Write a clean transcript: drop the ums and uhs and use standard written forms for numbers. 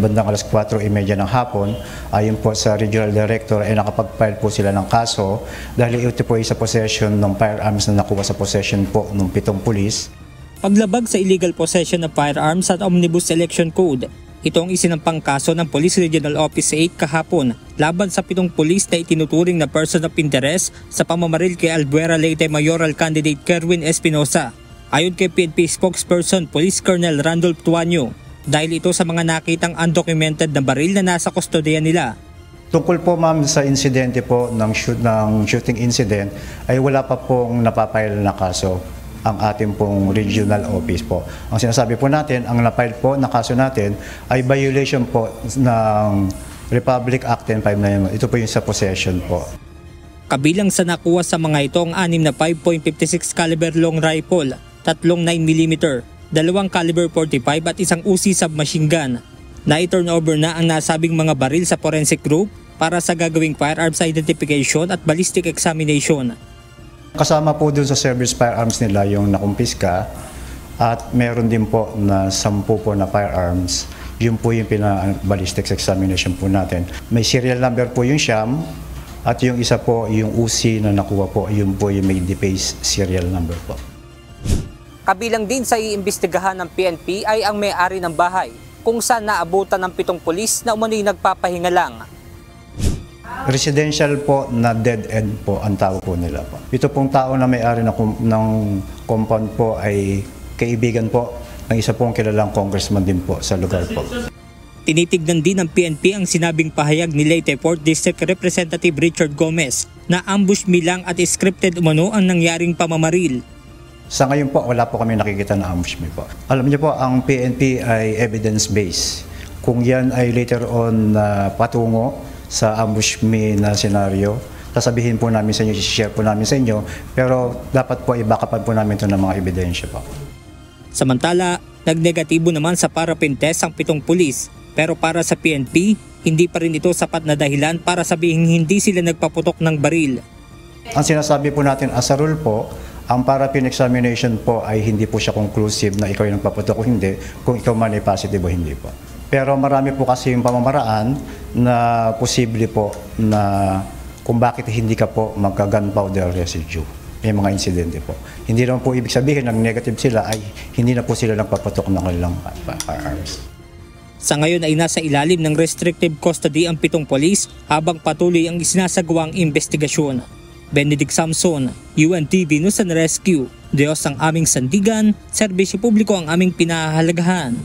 Bandang alas 4:30 ng hapon, ayon po sa Regional Director ay nakapag-file po sila ng kaso dahil ito po ay sa possession ng firearms na nakuha sa possession po ng 7 pulis. Paglabag sa illegal possession of firearms at Omnibus Election Code, ito ang isinampang kaso ng Police Regional Office 8 kahapon laban sa 7 pulis na itinuturing na person of interest sa pamamaril kay Albuera Leyte Mayoral Candidate Kerwin Espinosa. Ayon kay PNP spokesperson Police Colonel Randolph Tuanyo, dahil ito sa mga nakitang undocumented na baril na nasa kustodiya nila. Tungkol po ma'am sa insidente po ng shooting incident ay wala pa pong napapile na kaso ang ating pong regional office po. Ang sinasabi po natin, ang napile po na kaso natin ay violation po ng Republic Act 10591. Ito po yung sa possession po. Kabilang sa nakuha sa mga ito ang 6 na 5.56 caliber long rifle, 3 9mm, 2 caliber 45 at isang Uzi submachine gun. Na-turnover na ang nasabing mga baril sa forensic group para sa gagawing firearms identification at ballistic examination. Kasama po dun sa service firearms nila yung nakumpiska at meron din po na 10 po na firearms. Yun po yung ballistics examination po natin. May serial number po yung siyam at yung isa po yung Uzi na nakuha po, yun po yung may deface serial number po. Kabilang din sa iimbestigahan ng PNP ay ang may-ari ng bahay kung saan naabutan ng 7 pulis na umano'y nagpapahinga lang. Residential po na dead end po ang tawag po nila po. Ito pong tao na may-ari ng compound po ay kaibigan po ng isa pong kilalang congressman din po sa lugar po. Tinitignan din ng PNP ang sinabing pahayag ni Leyte 4th District Representative Richard Gomez na ambush lang at scripted umano ang nangyaring pamamaril. Sa ngayon po, wala po kami nakikita na ambush po. Alam niyo po, ang PNP ay evidence-based. Kung yan ay later on patungo sa ambush na senaryo, sasabihin po namin sa inyo, share po namin sa inyo, pero dapat po ibakapan po namin ito ng mga ebidensya po. Samantala, nagnegatibo naman sa paraffin test ang 7 pulis, pero para sa PNP, hindi pa rin ito sapat na dahilan para sabihin hindi sila nagpaputok ng baril. Ang sinasabi po natin as a rule po, ang paraffin examination po ay hindi po siya conclusive na ikaw yung nagpaputok o hindi, kung ikaw man ay positive o hindi po. Pero marami po kasi yung pamamaraan na posible po na kung bakit hindi ka po magka-gunpowder residue. May mga insidente po. Hindi naman po ibig sabihin ng negative sila ay hindi na po sila nagpaputok ng kanilang firearms. Sa ngayon ay nasa ilalim ng restrictive custody ang 7 pulis habang patuloy ang isinasagawang investigasyon. Benedict Samson, UNTV News and Rescue. Diyos ang aming sandigan, serbisyo publiko ang aming pinahahalagahan.